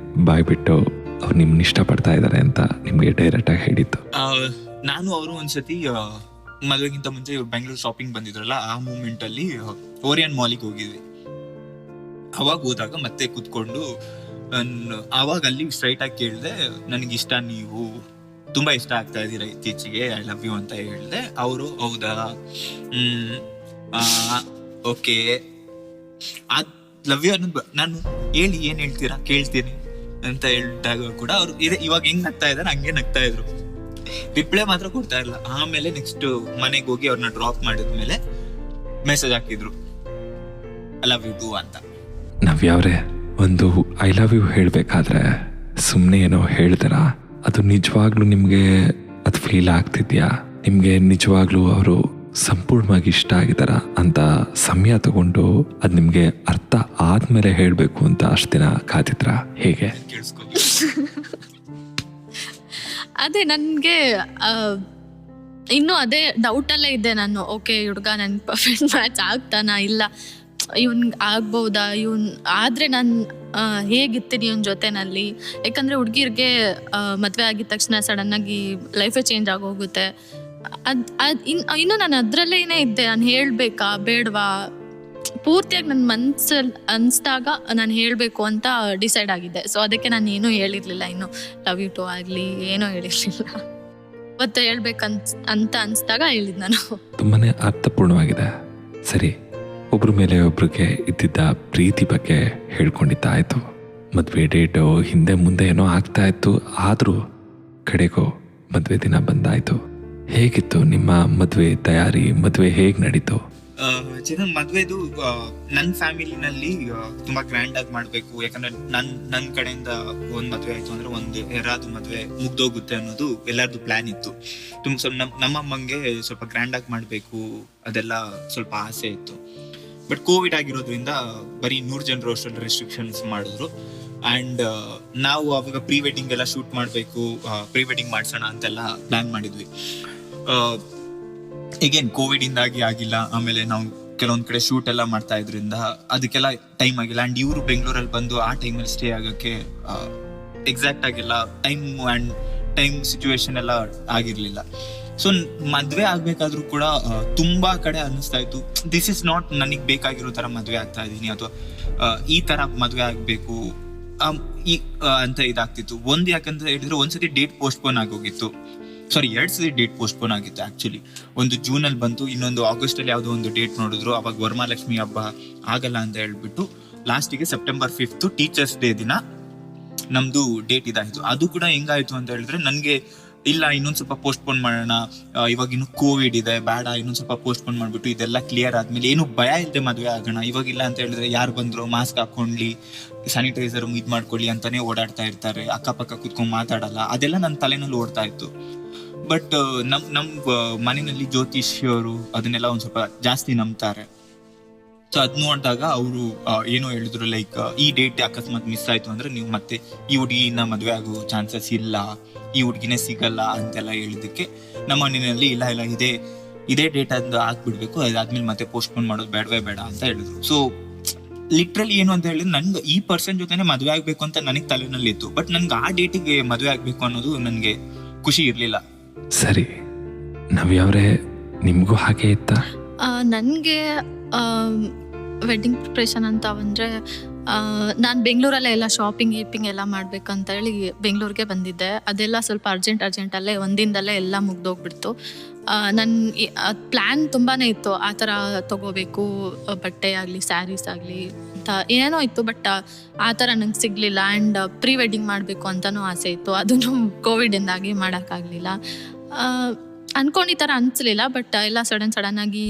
ಬಾಯ್ಬಿಟ್ಟು ಅವ್ರು ನಿಮ್ನ ಇಷ್ಟಪಡ್ತಾ ಇದಾರೆ ಅಂತ ನಿಮ್ಗೆ ಡೈರೆಕ್ಟ್ ಆಗಿ ಹೇಳಿದ್ದು? ನಾನು ಅವರು ಒಂದ್ಸತಿ ಮದುವೆಗಿಂತ ಮುಂಚೆ ಇವ್ರು ಬೆಂಗಳೂರು ಶಾಪಿಂಗ್ ಬಂದಿದ್ರಲ್ಲ, ಆ ಮೂಮೆಂಟ್ ಅಲ್ಲಿ ಓರಿಯನ್ ಮಾಲಿಗೆ ಹೋಗಿದ್ವಿ. ಅವಾಗ ಹೋದಾಗ ಮತ್ತೆ ಕುತ್ಕೊಂಡು ಅವಾಗ ಅಲ್ಲಿ ಸ್ಟ್ರೈಟ್ ಆಗಿ ಕೇಳಿದೆ, ನನಗಿಷ್ಟ, ನೀವು ತುಂಬಾ ಇಷ್ಟ ಆಗ್ತಾ ಇದೀರ ಇತ್ತೀಚೆಗೆ, ಐ ಲವ್ ಯು ಅಂತ ಹೇಳಿದೆ. ಅವರು ಹೌದಾ, ಓಕೆ, ಲವ್ ಯು ಅನ್ನೋದು ನಾನು ಹೇಳಿ ಏನ್ ಹೇಳ್ತೀರಾ ಕೇಳ್ತೀನಿ ಅಂತ ಹೇಳಿದಾಗ ಕೂಡ ಅವ್ರು ಇವಾಗ ಹೆಂಗ್ ನಗ್ತಾ ಇದಾರೆ ಹಂಗೆ ನಗ್ತಾ ಇದ್ರು, ರಿಪ್ಲೈ ಮಾತ್ರ ಕೊಡ್ತಾ ಇಲ್ಲ. ಆಮೇಲೆ ನೆಕ್ಸ್ಟ್ ಮನೆಗೆ ಹೋಗಿ ಅವ್ರನ್ನ ಡ್ರಾಪ್ ಮಾಡಿದ್ಮೇಲೆ ಮೆಸೇಜ್ ಹಾಕಿದ್ರು ಐ ಲವ್ ಯು ಟು ಅಂತ. ನವ್ಯ ಅವರೇ, ಒಂದು ಐ ಲವ್ ಯು ಹೇಳ್ಬೇಕಾದ್ರೆ ಸುಮ್ಮನೆ ಏನೋ ಹೇಳ್ತಾರ, ಅದು ನಿಜವಾಗ್ಲೂ ನಿಮ್ಗೆ ಅದು ಫೀಲ್ ಆಗ್ತಿದ್ಯಾ? ನಿಮ್ಗೆ ನಿಜವಾಗ್ಲೂ ಅವರು ಸಂಪೂರ್ಣವಾಗಿ ಇಷ್ಟ ಆಗಿದಾರ ಅಂತ ಸಮಯ ತಗೊಂಡು ಅದ್ ನಿಮ್ಗೆ ಅರ್ಥ ಆದ್ಮೇಲೆ ಹೇಳ್ಬೇಕು ಅಂತ ಅಷ್ಟು ದಿನ ಕಾದಿದ್ರ? ಹೇಗೆ ಕೇಳಿಸ್ಕೊಂಡು ಅದೇ ನನ್ಗೆ ಇನ್ನೂ ಅದೇ ಡೌಟಲ್ಲೇ ಇದ್ದೆ ನಾನು. ಓಕೆ, ಹುಡುಗ ನನ್ ಪರ್ಫೆಕ್ಟ್ ಮ್ಯಾಚ್ ಆಗ್ತಾನಾ ಇಲ್ಲ, ಇವನ್ ಆಗ್ಬೋದಾ, ಇವನ್ ಆದ್ರೆ ನಾನು ಹೇಗಿರ್ತೀನಿ ಇವನ್ ಜೊತೆನಲ್ಲಿ. ಯಾಕಂದ್ರೆ ಹುಡುಗಿರ್ಗೆ ಮದ್ವೆ ಆಗಿದ ತಕ್ಷಣ ಸಡನ್ ಆಗಿ ಲೈಫೇ ಚೇಂಜ್ ಆಗೋಗುತ್ತೆ. ಇನ್ನು ನಾನು ಅದ್ರಲ್ಲೇನೇ ಇದ್ದೆ, ನಾನು ಹೇಳ್ಬೇಕಾ ಬೇಡವಾ, ಪೂರ್ತಿಯಾಗಿ ನನ್ನ ಮನ್ಸಲ್ಲಿ ಅನ್ಸ್ದಾಗ ನಾನು ಹೇಳಬೇಕು ಅಂತ ಡಿಸೈಡ್ ಆಗಿದ್ದೆ. ಸೊ ಅದಕ್ಕೆ ನಾನು ಏನೂ ಹೇಳಿರ್ಲಿಲ್ಲ, ಇನ್ನು ಲವ್ ಯು ಟು ಆಗಲಿ ಏನೂ ಹೇಳಿರ್ಲಿಲ್ಲ. ಮತ್ತೆ ಹೇಳ್ಬೇಕಂತ ಅನ್ಸ್ದಾಗ ಹೇಳಿದ್ ನಾನು. ತುಂಬಾನೇ ಅರ್ಥಪೂರ್ಣವಾಗಿದೆ. ಸರಿ, ಒಬ್ರ ಮೇಲೆ ಒಬ್ರಿಗೆ ಇದ್ದಿದ್ದ ಪ್ರೀತಿ ಬಗ್ಗೆ ಹೇಳ್ಕೊಂಡಿದ್ದಾಯ್ತು, ಮದ್ವೆ ಡೇಟು ಹಿಂದೆ ಮುಂದೆ ಏನೋ ಆಗ್ತಾ ಇತ್ತು, ಆದ್ರೂ ಕಡೆಗೂ ಮದ್ವೆ ದಿನ ಬಂದಾಯ್ತು. ಹೇಗಿತ್ತು ನಿಮ್ಮ ಮದ್ವೆ ತಯಾರಿ? ಮದ್ವೆ ಹೇಗ್ ನಡೀತು? ಚೇತನ್, ಮದ್ವೆದು ನನ್ನ ಫ್ಯಾಮಿಲಿನಲ್ಲಿ ತುಂಬಾ ಗ್ರ್ಯಾಂಡ್ ಆಗಿ ಮಾಡ್ಬೇಕು, ಯಾಕಂದ್ರೆ ನನ್ ಕಡೆಯಿಂದ ಒಂದ್ ಮದ್ವೆ ಆಯ್ತು ಅಂದ್ರೆ ಒಂದು ಯಾರಾದ್ರು ಮದ್ವೆ ಮುಗ್ದೋಗುತ್ತೆ ಅನ್ನೋದು ಎಲ್ಲಾರ್ದು ಪ್ಲಾನ್ ಇತ್ತು. ನಮ್ಮ ಅಮ್ಮಂಗೆ ಸ್ವಲ್ಪ ಗ್ರ್ಯಾಂಡ್ ಆಗಿ ಮಾಡ್ಬೇಕು ಅದೆಲ್ಲ ಸ್ವಲ್ಪ ಆಸೆ ಇತ್ತು. ಬಟ್ ಕೋವಿಡ್ ಆಗಿರೋದ್ರಿಂದ ಬರೀ 100 ಜನರು ಅಷ್ಟೊಂದು ರೆಸ್ಟ್ರಿಕ್ಷನ್ಸ್ ಮಾಡಿದ್ರು. ಅಂಡ್ ನಾವು ಅವಾಗ ಪ್ರೀ ವೆಡ್ಡಿಂಗ್ ಎಲ್ಲ ಶೂಟ್ ಮಾಡ್ಬೇಕು, ಪ್ರೀ ವೆಡ್ಡಿಂಗ್ ಮಾಡ್ಸೋಣ ಅಂತೆಲ್ಲ ಪ್ಲಾನ್ ಮಾಡಿದ್ವಿ. ಈಗೇನ್ ಕೋವಿಡ್ ಇಂದಾಗಿ ಆಗಿಲ್ಲ. ಆಮೇಲೆ ನಾವು ಕೆಲವೊಂದ್ ಕಡೆ ಶೂಟ್ ಎಲ್ಲ ಮಾಡ್ತಾ ಇದ್ರಿಂದ ಅದಕ್ಕೆಲ್ಲ ಟೈಮ್ ಆಗಿಲ್ಲ. ಅಂಡ್ ಇವರು ಬೆಂಗಳೂರಲ್ಲಿ ಬಂದು ಆ ಟೈಮಲ್ಲಿ ಸ್ಟೇ ಆಗಕ್ಕೆ ಎಕ್ಸಾಕ್ಟ್ ಆಗಿಲ್ಲ, ಟೈಮ್ ಸಿಚುವೇಶನ್ ಎಲ್ಲ ಆಗಿರ್ಲಿಲ್ಲ. ಸೊ ಮದ್ವೆ ಆಗ್ಬೇಕಾದ್ರೂ ಕೂಡ ತುಂಬಾ ಕಡೆ ಅನ್ನಿಸ್ತಾ ಇತ್ತು, ದಿಸ್ ಇಸ್ ನಾಟ್ ನನಗ್ ಬೇಕಾಗಿರೋ ತರ ಮದ್ವೆ ಆಗ್ತಾ ಇದೀನಿ ಅಥವಾ ಈ ತರ ಮದ್ವೆ ಆಗ್ಬೇಕು ಅಂತ ಇದಾಗ್ತಿತ್ತು. ಒಂದ್ ಯಾಕಂತ ಹೇಳಿದ್ರೆ ಒಂದ್ಸತಿ ಡೇಟ್ ಪೋಸ್ಟ್ಪೋನ್ ಆಗೋಗಿತ್ತು. 2 ಸತಿ ಡೇಟ್ ಪೋಸ್ಟ್ಪೋನ್ ಆಗಿತ್ತು ಆಕ್ಚುಲಿ. ಒಂದು ಜೂನ್ ಅಲ್ಲಿ ಬಂತು, ಇನ್ನೊಂದು ಆಗಸ್ಟ್ ಅಲ್ಲಿ ಯಾವ್ದೋ ಒಂದು ಡೇಟ್ ನೋಡಿದ್ರು. ಅವಾಗ ವರಮಹಾಲಕ್ಷ್ಮಿ ಹಬ್ಬ ಆಗಲ್ಲ ಅಂತ ಹೇಳ್ಬಿಟ್ಟು ಲಾಸ್ಟಿಗೆ September 5th ಟೀಚರ್ಸ್ ಡೇ ದಿನ ನಮ್ದು ಡೇಟ್ ಇದಾಯ್ತು. ಅದು ಕೂಡ ಹೆಂಗಾಯ್ತು ಅಂತ ಹೇಳಿದ್ರೆ ನನ್ಗೆ ಇಲ್ಲ ಇನ್ನೊಂದ್ ಸ್ವಲ್ಪ ಪೋಸ್ಟ್ಪೋನ್ ಮಾಡೋಣ, ಇವಾಗ ಇನ್ನು ಕೋವಿಡ್ ಇದೆ ಬೇಡ, ಇನ್ನೊಂದ್ ಸ್ವಲ್ಪ ಪೋಸ್ಟ್ಪೋನ್ ಮಾಡ್ಬಿಟ್ಟು ಇದೆಲ್ಲ ಕ್ಲಿಯರ್ ಆದ್ಮೇಲೆ ಏನು ಭಯ ಇಲ್ಲದೆ ಮದ್ವೆ ಆಗೋಣ. ಇವಾಗಿಲ್ಲ ಅಂತ ಹೇಳಿದ್ರೆ ಯಾರು ಬಂದ್ರು ಮಾಸ್ಕ್ ಹಾಕೊಂಡ್ಲಿ, ಸ್ಯಾನಿಟೈಸರ್ ಇದ್ ಮಾಡ್ಕೊಳ್ಳಿ ಅಂತಾನೆ ಓಡಾಡ್ತಾ ಇರ್ತಾರೆ, ಅಕ್ಕಪಕ್ಕ ಕುತ್ಕೊಂಡ್ ಮಾತಾಡಲ್ಲ, ಅದೆಲ್ಲ ನನ್ನ ತಲೆನಲ್ಲಿ ಓಡ್ತಾ ಇತ್ತು. ಬಟ್ ನಮ್ ಮನೆಯಲ್ಲಿ ಜ್ಯೋತಿಷಿಯವರು ಅದನ್ನೆಲ್ಲ ಒಂದ್ ಸ್ವಲ್ಪ ಜಾಸ್ತಿ ನಂಬ್ತಾರೆ. ಸೊ ಅದ್ ನೋಡಿದಾಗ ಅವರು ಏನೋ ಹೇಳಿದ್ರು, ಲೈಕ್ ಈ ಡೇಟ್ ಅಕಸ್ಮಾತ್ ಮಿಸ್ ಆಯ್ತು ಅಂದ್ರೆ ನೀವು ಮತ್ತೆ ಈ ಹುಡುಗಿನ ಮದ್ವೆ ಆಗೋ ಚಾನ್ಸಸ್ ಇಲ್ಲ, ಈ ಹುಡುಗಿನೇ ಸಿಗಲ್ಲ ಅಂತೆಲ್ಲ ಹೇಳಿದಕ್ಕೆ ನಮ್ಮ ಮನೆಯಲ್ಲಿ ಇಲ್ಲ ಇದೇ ಡೇಟ್ ಅಂತ ಆಗ್ಬಿಡ್ಬೇಕು, ಅದಾದ್ಮೇಲೆ ಮತ್ತೆ ಪೋಸ್ಟ್ಪೋನ್ ಮಾಡೋದು ಬೇಡವೇ ಬೇಡ ಅಂತ ಹೇಳಿದ್ರು. ಸೊ ಲಿಟ್ರಲಿ ಏನು ಅಂತ ಹೇಳಿದ್ರೆ ನನ್ಗೆ ಈ ಪರ್ಸನ್ ಜೊತೆನೆ ಮದುವೆ ಆಗ್ಬೇಕು ಅಂತ ನನಗೆ ತಲೆನಲ್ಲಿ ಇತ್ತು. ಬಟ್ ನನ್ಗೆ ಆ ಡೇಟಿಗೆ ಮದುವೆ ಆಗ್ಬೇಕು ಅನ್ನೋದು ನನಗೆ ಖುಷಿ ಇರ್ಲಿಲ್ಲ. ಸರಿ, ನವ್ಯವ್ರೆ ನಿಮಗೂ ಹಾಗೆ ಇತ್ತಾ? ನನಗೆ ವೆಡ್ಡಿಂಗ್ ಪ್ರಿಪ್ರೇಷನ್ ಅಂತ ಬಂದರೆ ನಾನು ಬೆಂಗಳೂರಲ್ಲೇ ಎಲ್ಲ ಶಾಪಿಂಗ್ ಎಲ್ಲ ಮಾಡ್ಬೇಕಂತ ಹೇಳಿ ಬೆಂಗಳೂರಿಗೆ ಬಂದಿದ್ದೆ. ಅದೆಲ್ಲ ಸ್ವಲ್ಪ ಅರ್ಜೆಂಟಲ್ಲೇ ಒಂದಿನದಲ್ಲೇ ಎಲ್ಲ ಮುಗ್ದೋಗ್ಬಿಡ್ತು. ನನ್ನ ಪ್ಲ್ಯಾನ್ ತುಂಬಾ ಇತ್ತು, ಆ ಥರ ತೊಗೋಬೇಕು, ಬಟ್ಟೆ ಆಗಲಿ ಸ್ಯಾರೀಸ್ ಆಗಲಿ ಅಂತ ಏನೋ ಇತ್ತು. ಬಟ್ ಆ ಥರ ನಂಗೆ ಸಿಗಲಿಲ್ಲ. ಆ್ಯಂಡ್ ಪ್ರೀ ವೆಡ್ಡಿಂಗ್ ಮಾಡಬೇಕು ಅಂತಲೂ ಆಸೆ ಇತ್ತು, ಅದನ್ನು ಕೋವಿಡಿಂದಾಗಿ ಮಾಡೋಕ್ಕಾಗಲಿಲ್ಲ. ಅನ್ಕೊಂಡು ಈ ಥರ ಅನಿಸ್ಲಿಲ್ಲ, ಬಟ್ ಎಲ್ಲ ಸಡನ್ ಆಗಿ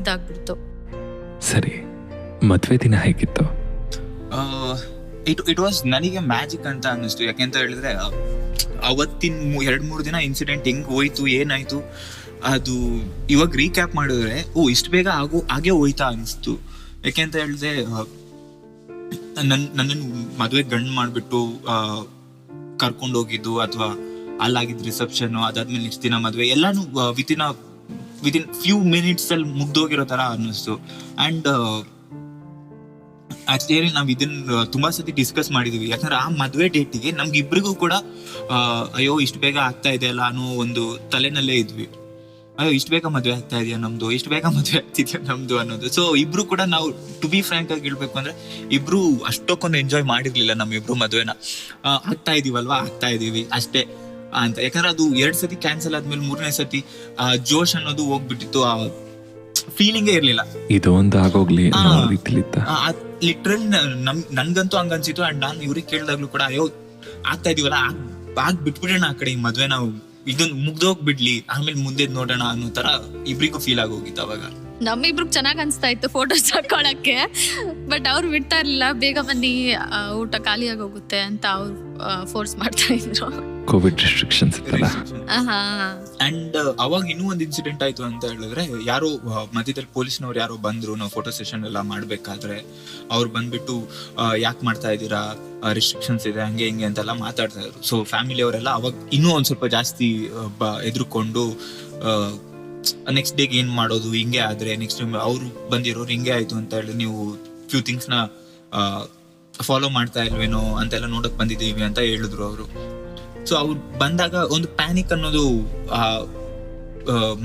ಇದಾಗ್ಬಿಡ್ತು. ಸರಿ, ಮದುವೆ ದಿನ ಹೇಗಿತ್ತು? ಇಟ್ ವಾಸ್ ನನಗೆ ಮ್ಯಾಜಿಕ್ ಅಂತ ಅನ್ನಿಸ್ತು. ಯಾಕೆಂತ ಹೇಳಿದ್ರೆ ಅವತ್ತಿನ 2-3 ದಿನ ಇನ್ಸಿಡೆಂಟ್ ಹೆಂಗ್ ಹೋಯ್ತು, ಏನಾಯ್ತು, ಅದು ಇವಾಗ ರೀಕ್ಯಾಪ್ ಮಾಡಿದ್ರೆ ಇಷ್ಟು ಬೇಗ ಹಾಗೆ ಹೋಯ್ತಾ ಅನಿಸ್ತು. ಯಾಕೆಂತ ಹೇಳಿದ್ರೆ ನನ್ನನ್ನು ಮದುವೆ ಗಂಡು ಮಾಡಿಬಿಟ್ಟು ಕರ್ಕೊಂಡು ಹೋಗಿದ್ದು, ಅಥವಾ ಅಲ್ಲಾಗಿದ್ದು ರಿಸೆಪ್ಷನ್, ಅದಾದ್ಮೇಲೆ ನೆಕ್ಸ್ಟ್ ದಿನ ಮದುವೆ, ಎಲ್ಲಾನು ವಿತಿನ್ ಫ್ಯೂ ಮಿನಿಟ್ಸ್ ಅಲ್ಲಿ ಮುಗ್ದೋಗಿರೋ ತರ ಅನ್ನಿಸ್ತು. ಅಂಡ್ ಆಕ್ಚುಲಿ ನಾವು ಇದನ್ನ ತುಂಬಾ ಸತಿ ಡಿಸ್ಕಸ್ ಮಾಡಿದೀವಿ. ಯಾಕಂದ್ರೆ ಆ ಮದುವೆ ಡೇಟಿಗೆ ನಮ್ಗೆ ಇಬ್ರಿಗೂ ಕೂಡ ಅಯ್ಯೋ ಇಷ್ಟು ಬೇಗ ಆಗ್ತಾ ಇದೆ ಅಲ್ಲ ಅನ್ನೋ ಒಂದು ತಲೆನಲ್ಲೇ ಇದ್ವಿ. ಅಯ್ಯೋ ಇಷ್ಟು ಬೇಗ ಮದುವೆ ಆಗ್ತಾ ಇದೆಯಾ ನಮ್ದು, ಇಷ್ಟು ಬೇಗ ಮದುವೆ ಆಗ್ತಿದ್ಯಾ ನಮ್ದು ಅನ್ನೋದು. ಸೊ ಇಬ್ರು ಕೂಡ ನಾವು ಟು ಬಿ ಫ್ರಾಂಕ್ ಆಗಿ ಹೇಳ್ಬೇಕು ಅಂದ್ರೆ ಇಬ್ರು ಅಷ್ಟೊಕ್ಕೊಂದು ಎಂಜಾಯ್ ಮಾಡಿರ್ಲಿಲ್ಲ ನಮ್ಮಿಬ್ರು ಮದುವೆನ. ಆಗ್ತಾ ಇದೀವಿ ಅಷ್ಟೇ ಅಂತ. ಯಾಕಂದ್ರೆ ಅದು 2 ಸತಿ ಕ್ಯಾನ್ಸಲ್ ಆದ್ಮೇಲೆ 3ನೇ ಸತಿ ಜೋಶ್ ಅನ್ನೋದು ಹೋಗ್ಬಿಟ್ಟಿತ್ತು, ಆ ಫೀಲಿಂಗೇ ಇರ್ಲಿಲ್ಲ. ಇದೊಂದು ಆಗೋಗ್ಲಿ ಲಿಟ್ರಲ್ ನನ್ಗಂತೂ ಹಂಗ ಅನ್ಸಿತ್ತು. ಅಂಡ್ ನಾನು ಇವ್ರಿಗೆ ಕೇಳಿದಾಗ್ಲೂ ಕೂಡ ಅಯ್ಯೋ ಆಗ್ತಾ ಇದೀವಲ್ಲ, ಬಿಟ್ಬಿಡೋಣ ಆ ಕಡೆ ಈ ಮದ್ವೆ, ನಾವು ಇದನ್ನ ಮುಗ್ದೋಗ್ಬಿಡ್ಲಿ, ಆಮೇಲೆ ಮುಂದೆ ನೋಡೋಣ ಅನ್ನೋ ತರ ಇಬ್ರಿಗೂ ಫೀಲ್ ಆಗೋಗಿತ್ತು ಅವಾಗ. ನಮ್ಮಿಬ್ರಿಗೆ ಚೆನ್ನಾಗಿ ಅನಿಸ್ತಾ ಇತ್ತು ಫೋಟೋಸ್ ಹಾಕೊಳ್ಳೋಕ್ಕೆ. ಬಟ್ ಅವ್ರು ಬಿಡ್ತಾ ಇರ್ಲಿಲ್ಲ, ಬೇಗ ಬನ್ನಿ ಊಟ ಖಾಲಿಯಾಗಿ ಹೋಗುತ್ತೆ ಅಂತ ಅವ್ರು ಫೋರ್ಸ್ ಮಾಡ್ತಾ ಇದ್ರು. ಕೋವಿಡ್ ರೆಸ್ಟ್ರಿಕ್ಷನ್ಸ್ ಇತ್ತಲ್ಲ. ಅಂಡ್ ಅವಾಗ ಇನ್ನೂ ಒಂದು ಇನ್ಸಿಡೆಂಟ್ ಆಯ್ತು ಅಂತ ಹೇಳಿದ್ರೆ, ಯಾರೋ ಮಧ್ಯದಲ್ಲಿ ಪೊಲೀಸ್ನವ್ರು ಯಾರೋ ಬಂದ್ರು, ನಾವು ಫೋಟೋ ಸೆಷನ್ ಎಲ್ಲ ಮಾಡ್ಬೇಕಾದ್ರೆ ಅವ್ರು ಬಂದ್ಬಿಟ್ಟು ಯಾಕೆ ಮಾಡ್ತಾ ಇದ್ದೀರಾ, ರೆಸ್ಟ್ರಿಕ್ಷನ್ಸ್ ಇದೆ ಹಂಗೆ ಹಿಂಗೆ ಅಂತೆಲ್ಲ ಮಾತಾಡ್ತಾ ಇದ್ರು. ಸೊ ಫ್ಯಾಮಿಲಿ ಅವರೆಲ್ಲ ಅವಾಗ ಇನ್ನೂ ಒಂದ್ ಸ್ವಲ್ಪ ಜಾಸ್ತಿ ಎದುರುಕೊಂಡು ನೆಕ್ಸ್ಟ್ ಡೇಗೆ ಏನ್ ಮಾಡೋದು, ಹಿಂಗೆ ಆದ್ರೆ ನೆಕ್ಸ್ಟ್ ಟೈಮ್ ಅವ್ರು ಬಂದಿರೋರು ಹಿಂಗೆ ಆಯ್ತು ಅಂತ ಹೇಳಿ ನೀವು ಫ್ಯೂ ಥಿಂಗ್ಸ್ ನ ಫಾಲೋ ಮಾಡ್ತಾ ಇಲ್ವೇನೋ ಅಂತೆಲ್ಲ ನೋಡಕ್ ಬಂದಿದ್ದೀವಿ ಅಂತ ಹೇಳಿದ್ರು ಅವರು. ಸೊ ಅವ್ರು ಬಂದಾಗ ಒಂದು ಪ್ಯಾನಿಕ್ ಅನ್ನೋದು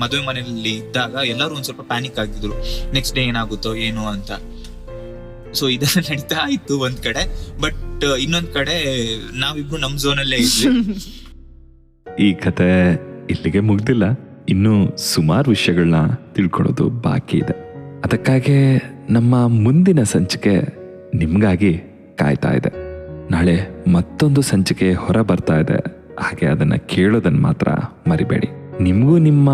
ಮದುವೆ ಮನೆಯಲ್ಲಿ ಇದ್ದಾಗ ಎಲ್ಲರೂ ಒಂದ್ ಸ್ವಲ್ಪ ಪ್ಯಾನಿಕ್ ಆಗಿದ್ರು, ನೆಕ್ಸ್ಟ್ ಡೇ ಏನಾಗುತ್ತೋ ಏನೋ ಅಂತ. ಸೊ ಇದೆಲ್ಲ ನಡೀತಾ ಇತ್ತು ಒಂದ್ ಕಡೆ. ಬಟ್ ಇನ್ನೊಂದ್ ಕಡೆ ನಾವಿಬ್ರು ನಮ್ ಝೋನಲ್ಲೇ ಇದ್ವಿ. ಈ ಕತೆ ಇಲ್ಲಿಗೆ ಮುಗ್ದಿಲ್ಲ, ಇನ್ನೂ ಸುಮಾರು ವಿಷಯಗಳನ್ನ ತಿಳ್ಕೊಳ್ಳೋದು ಬಾಕಿ ಇದೆ. ಅದಕ್ಕಾಗಿ ನಮ್ಮ ಮುಂದಿನ ಸಂಚಿಕೆ ನಿಮ್ಗಾಗಿ ಕಾಯ್ತಾ ಇದೆ. ನಾಳೆ ಮತ್ತೊಂದು ಸಂಚಿಕೆ ಹೊರ ಬರ್ತಾ ಇದೆ, ಹಾಗೆ ಅದನ್ನ ಕೇಳೋದನ್ನ ಮಾತ್ರ ಮರಿಬೇಡಿ. ನಿಮಗೂ ನಿಮ್ಮ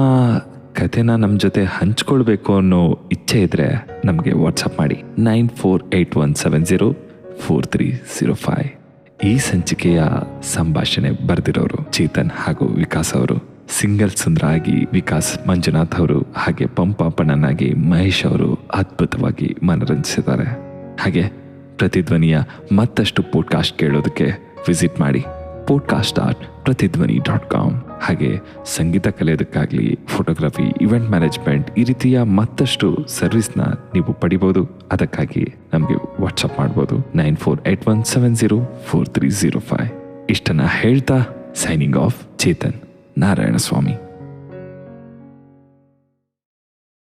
ಕಥೆನ ನಮ್ಮ ಜೊತೆ ಹಂಚ್ಕೊಳ್ಬೇಕು ಅನ್ನೋ ಇಚ್ಛೆ ಇದ್ರೆ ನಮಗೆ ವಾಟ್ಸಪ್ ಮಾಡಿ 9481704305. ಈ ಸಂಚಿಕೆಯ ಸಂಭಾಷಣೆ ಬರೆದಿರೋರು ಚೇತನ್ ಹಾಗೂ ವಿಕಾಸ್ ಅವರು, ಸಿಂಗಲ್ ಸುಂದರ ಆಗಿ ವಿಕಾಸ್ ಮಂಜುನಾಥ್ ಅವರು, ಹಾಗೆ ಪಂಪಾಪಣ್ಣನಾಗಿ ಮಹೇಶ್ ಅವರು ಅದ್ಭುತವಾಗಿ ಮನರಂಜಿಸಿದ್ದಾರೆ. ಹಾಗೆ ಪ್ರತಿಧ್ವನಿಯ ಮತ್ತಷ್ಟು ಪಾಡ್ಕಾಸ್ಟ್ ಕೇಳೋದಕ್ಕೆ ವಿಸಿಟ್ ಮಾಡಿ podcast.pratidhwani.com. ಹಾಗೆ ಸಂಗೀತ ಕಲಿಯೋದಕ್ಕಾಗಲಿ, ಫೋಟೋಗ್ರಫಿ, ಇವೆಂಟ್ ಮ್ಯಾನೇಜ್ಮೆಂಟ್, ಈ ರೀತಿಯ ಮತ್ತಷ್ಟು ಸರ್ವಿಸ್ನ ನೀವು ಪಡಿಬೋದು. ಅದಕ್ಕಾಗಿ ನಮಗೆ ವಾಟ್ಸಪ್ ಮಾಡ್ಬೋದು 9481704305. ಇಷ್ಟನ್ನ ಹೇಳ್ತಾ ಸೈನಿಂಗ್ ಆಫ್, ಚೇತನ್ ನಾರಾಯಣ ಸ್ವಾಮಿ.